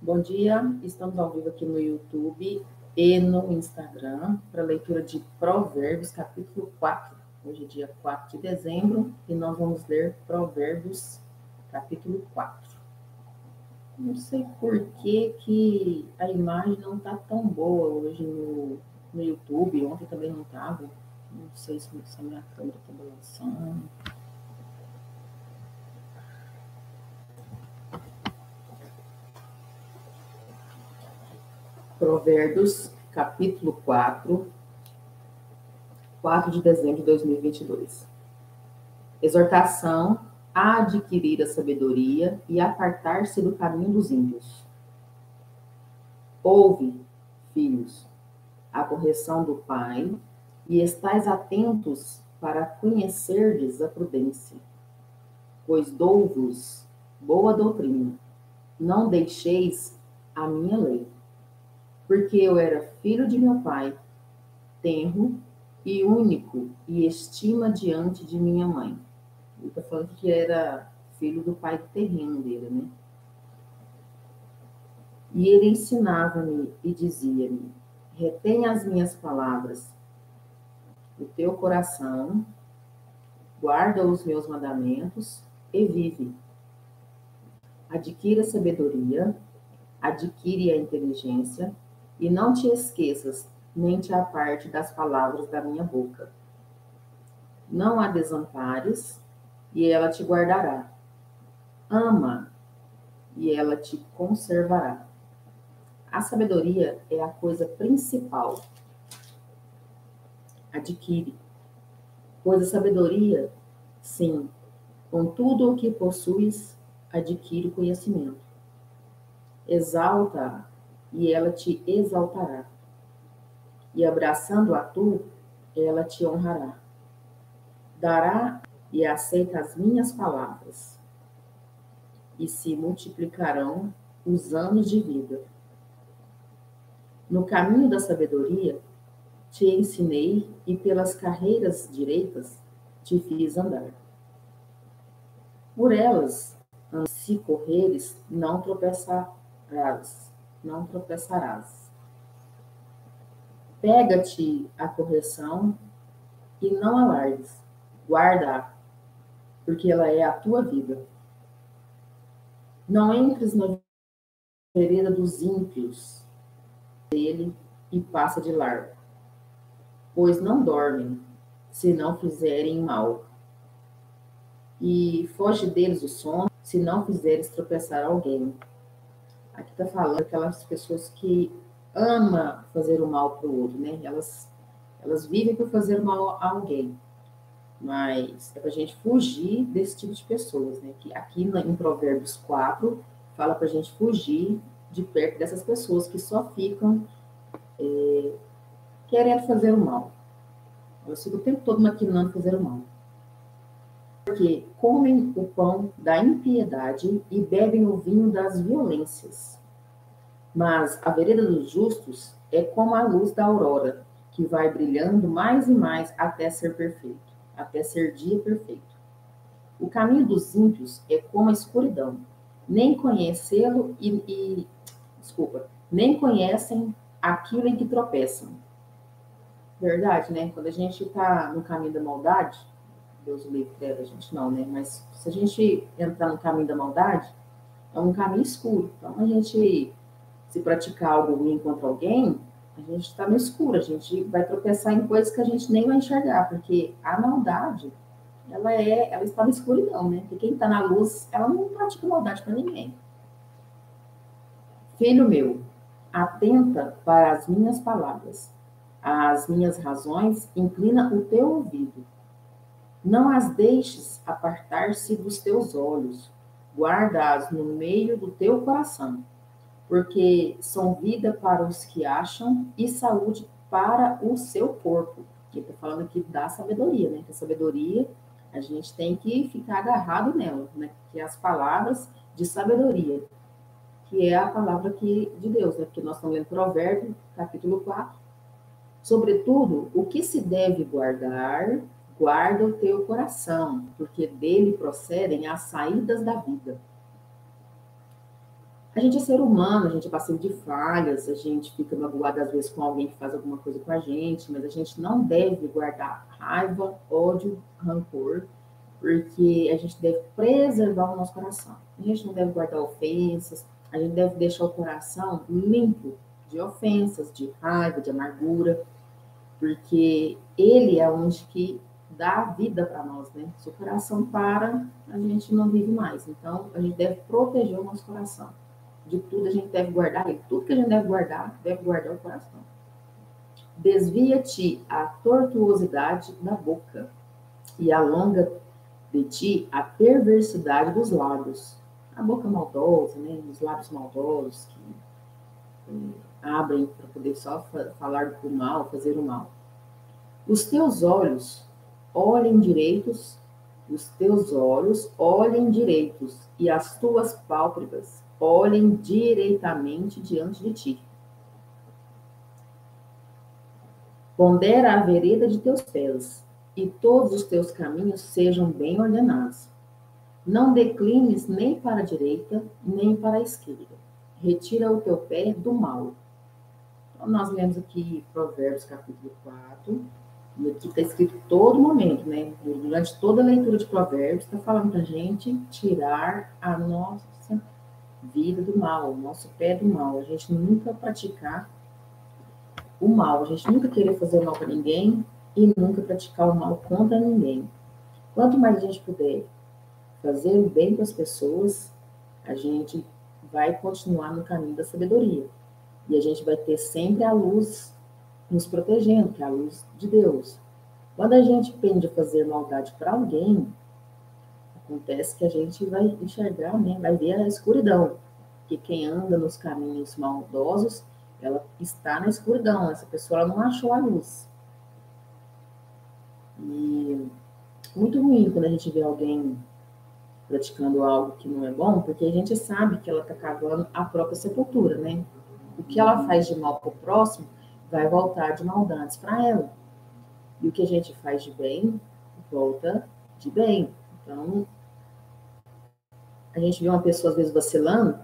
Bom dia, estamos ao vivo aqui no YouTube e no Instagram para leitura de Provérbios, capítulo 4. Hoje é dia 4 de dezembro e nós vamos ler Provérbios, capítulo 4. Não sei por que a imagem não está tão boa hoje no YouTube, ontem também não estava. Não sei se a minha câmera está balançando. Provérbios, capítulo 4, 4 de dezembro de 2022. Exortação a adquirir a sabedoria e apartar-se do caminho dos ímpios. Ouve, filhos, a correção do pai, e estais atentos para conhecerdes a prudência. Pois dou-vos boa doutrina, não deixeis a minha lei. Porque eu era filho de meu pai, tenro e único, e estima diante de minha mãe. Ele está falando que era filho do pai terreno dele, né? E ele ensinava-me e dizia-me: retém as minhas palavras no teu coração, guarda os meus mandamentos e vive. Adquire a sabedoria, adquire a inteligência, e não te esqueças, nem te aparte das palavras da minha boca. Não a desampares, e ela te guardará. Ama, e ela te conservará. A sabedoria é a coisa principal. Adquire. Pois a sabedoria, sim, com tudo o que possuis, adquire o conhecimento. Exalta-a, e ela te exaltará. E abraçando-a tu, ela te honrará. Dará e aceita as minhas palavras, e se multiplicarão os anos de vida. No caminho da sabedoria te ensinei, e pelas carreiras direitas te fiz andar. Por elas, se correres, não tropeçarás, não tropeçarás. Pega-te a correção e não alardes, guarda-a, porque ela é a tua vida. Não entres na vereda dos ímpios dele e passa de largo, pois não dormem, se não fizerem mal. E foge deles o sono, se não fizeres tropeçar alguém. Aqui está falando aquelas pessoas que amam fazer o mal para o outro, né? Elas vivem por fazer mal a alguém. Mas é para a gente fugir desse tipo de pessoas, né? Que aqui em Provérbios 4 fala para a gente fugir de perto dessas pessoas que só ficam querendo fazer o mal. Elas ficam o tempo todo maquinando fazer o mal. Porque comem o pão da impiedade e bebem o vinho das violências. Mas a vereda dos justos é como a luz da aurora, que vai brilhando mais e mais até ser perfeito, até ser dia perfeito. O caminho dos ímpios é como a escuridão, nem conhecê-lo nem conhecem aquilo em que tropeçam. Verdade, né? Quando a gente está no caminho da maldade, Deus livre dela, a gente não, né? Mas se a gente entrar no caminho da maldade, é um caminho escuro. Então, a gente, se praticar algo ruim contra alguém, a gente está no escuro, a gente vai tropeçar em coisas que a gente nem vai enxergar, porque a maldade, ela está na escuridão, né? Porque quem está na luz, ela não pratica maldade para ninguém. Filho meu, atenta para as minhas palavras, as minhas razões, inclina o teu ouvido. Não as deixes apartar-se dos teus olhos, guarda-as no meio do teu coração, porque são vida para os que acham e saúde para o seu corpo. Ele está falando aqui da sabedoria, né? Que a sabedoria, a gente tem que ficar agarrado nela, né? Que é as palavras de sabedoria, que é a palavra aqui de Deus, né? Porque nós estamos lendo Provérbio, capítulo 4. Sobretudo, o que se deve guardar, guarda o teu coração, porque dele procedem as saídas da vida. A gente é ser humano, a gente é passivo de falhas, a gente fica magoado às vezes com alguém que faz alguma coisa com a gente, mas a gente não deve guardar raiva, ódio, rancor, porque a gente deve preservar o nosso coração. A gente não deve guardar ofensas, a gente deve deixar o coração limpo de ofensas, de raiva, de amargura, porque ele é onde que dá vida para nós, né? Se o coração para, a gente não vive mais. Então, a gente deve proteger o nosso coração. De tudo a gente deve guardar, e tudo que a gente deve guardar o coração. Desvia-te a tortuosidade da boca e alonga de ti a perversidade dos lábios. A boca maldosa, né? Os lábios maldosos que abrem para poder só falar do mal, fazer o mal. Os teus olhos olhem direitos, os teus olhos olhem direitos, e as tuas pálpebras olhem direitamente diante de ti. Pondera a vereda de teus pés, e todos os teus caminhos sejam bem ordenados. Não declines nem para a direita, nem para a esquerda. Retira o teu pé do mal. Então, nós lemos aqui Provérbios capítulo 4, e aqui está escrito todo momento, né? Durante toda a leitura de Provérbios, está falando para a gente tirar a nossa vida do mal, o nosso pé do mal. A gente nunca praticar o mal, a gente nunca querer fazer mal para ninguém e nunca praticar o mal contra ninguém. Quanto mais a gente puder fazer o bem para as pessoas, a gente vai continuar no caminho da sabedoria. E a gente vai ter sempre a luz nos protegendo, que é a luz de Deus. Quando a gente pende a fazer maldade para alguém, acontece que a gente vai enxergar, né? Vai ver a escuridão. Porque quem anda nos caminhos maldosos, ela está na escuridão. Essa pessoa ela não achou a luz. E muito ruim quando a gente vê alguém praticando algo que não é bom, porque a gente sabe que ela está cavando a própria sepultura, né? O que ela faz de mal para o próximo vai voltar de maldades para ela. E o que a gente faz de bem, volta de bem. Então, a gente vê uma pessoa às vezes vacilando,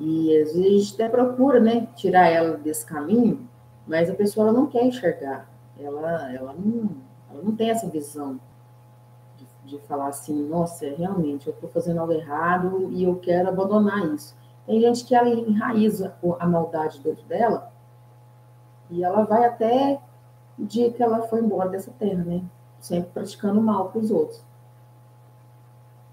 e às vezes a gente até procura, né, tirar ela desse caminho, mas a pessoa ela não quer enxergar. Ela não tem essa visão de falar assim, nossa, realmente, eu estou fazendo algo errado e eu quero abandonar isso. Tem gente que ela enraiza a maldade dentro dela e ela vai até o dia que ela foi embora dessa terra, né? Sempre praticando mal para os outros.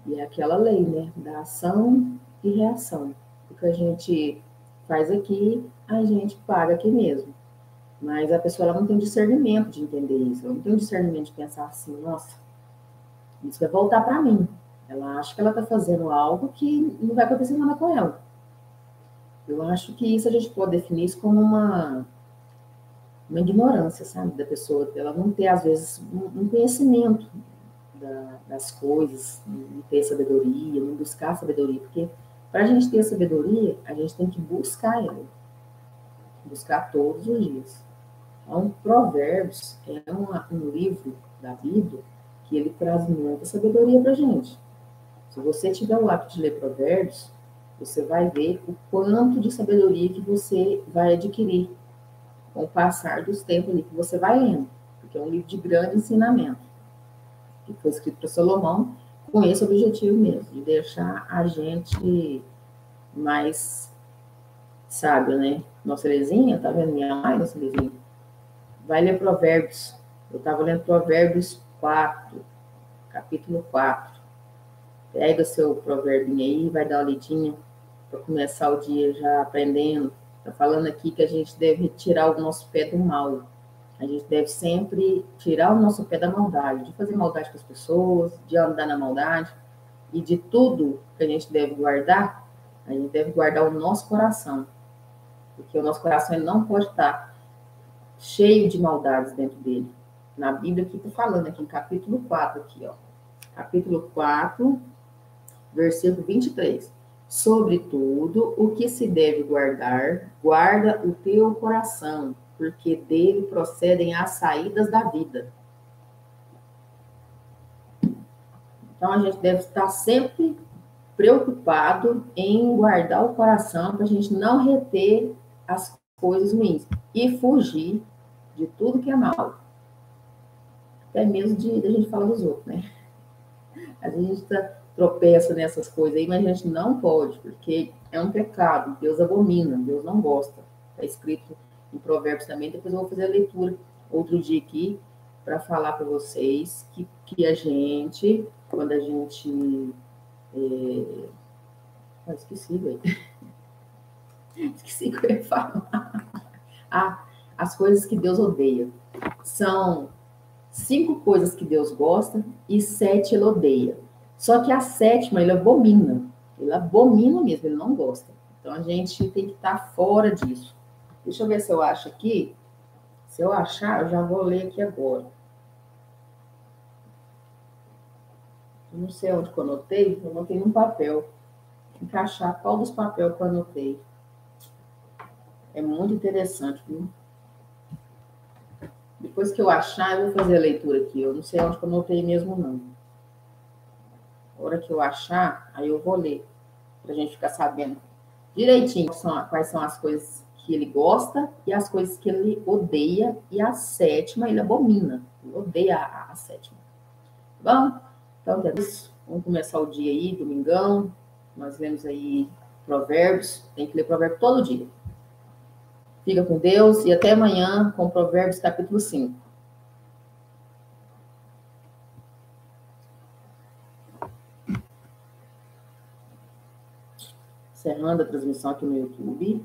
E é aquela lei, né? Da ação e reação. O que a gente faz aqui, a gente paga aqui mesmo. Mas a pessoa ela não tem discernimento de entender isso. Ela não tem o discernimento de pensar assim, nossa, isso vai voltar para mim. Ela acha que ela está fazendo algo que não vai acontecer nada com ela. Eu acho que isso a gente pode definir isso como uma ignorância, sabe, da pessoa. Ela não ter, às vezes, um conhecimento das coisas, não ter sabedoria, não buscar sabedoria. Porque para a gente ter sabedoria, a gente tem que buscar ela. Buscar todos os dias. Então, Provérbios é um livro da Bíblia que ele traz muita sabedoria para a gente. Se você tiver o hábito de ler Provérbios, você vai ver o quanto de sabedoria que você vai adquirir com o passar dos tempos ali que você vai lendo, porque é um livro de grande ensinamento, que foi escrito para Salomão com esse objetivo mesmo, de deixar a gente mais sábio, né? Nossa Lezinha, tá vendo minha mãe, nossa Lezinha? Vai ler Provérbios. Eu estava lendo Provérbios 4, capítulo 4. Pega o seu provérbio aí e vai dar uma lidinha para começar o dia já aprendendo. Está falando aqui que a gente deve tirar o nosso pé do mal. A gente deve sempre tirar o nosso pé da maldade, de fazer maldade com as pessoas, de andar na maldade. E de tudo que a gente deve guardar, a gente deve guardar o nosso coração. Porque o nosso coração ele não pode estar cheio de maldades dentro dele. Na Bíblia aqui está falando, aqui em capítulo 4, aqui, ó. Capítulo 4, versículo 23. Sobretudo, o que se deve guardar, guarda o teu coração, porque dele procedem as saídas da vida. Então, a gente deve estar sempre preocupado em guardar o coração para a gente não reter as coisas ruins e fugir de tudo que é mal. Até mesmo de a gente falar dos outros, né? A gente tropeça nessas coisas aí, mas a gente não pode, porque é um pecado. Deus abomina, Deus não gosta. Está escrito em Provérbios também. Depois eu vou fazer a leitura outro dia aqui para falar para vocês que a gente, quando a gente. Esqueci, velho. Esqueci o que eu ia falar. Ah, as coisas que Deus odeia. São 5 coisas que Deus gosta e 7 ele odeia. Só que a sétima ele abomina. Ele abomina mesmo, ele não gosta. Então a gente tem que estar fora disso. Deixa eu ver se eu acho aqui. Se eu achar, eu já vou ler aqui agora. Eu não sei onde que eu anotei num papel. Tem que achar qual dos papéis que eu anotei. É muito interessante, viu? Depois que eu achar, eu vou fazer a leitura aqui. Eu não sei onde que eu anotei mesmo, não. A hora que eu achar, aí eu vou ler. Pra gente ficar sabendo direitinho quais são as coisas que ele gosta e as coisas que ele odeia. E a sétima, ele abomina. Ele odeia a sétima. Tá bom? Então, é isso. Vamos começar o dia aí, domingão. Nós lemos aí Provérbios. Tem que ler Provérbios todo dia. Fica com Deus e até amanhã com Provérbios capítulo 5. Encerrando a transmissão aqui no YouTube.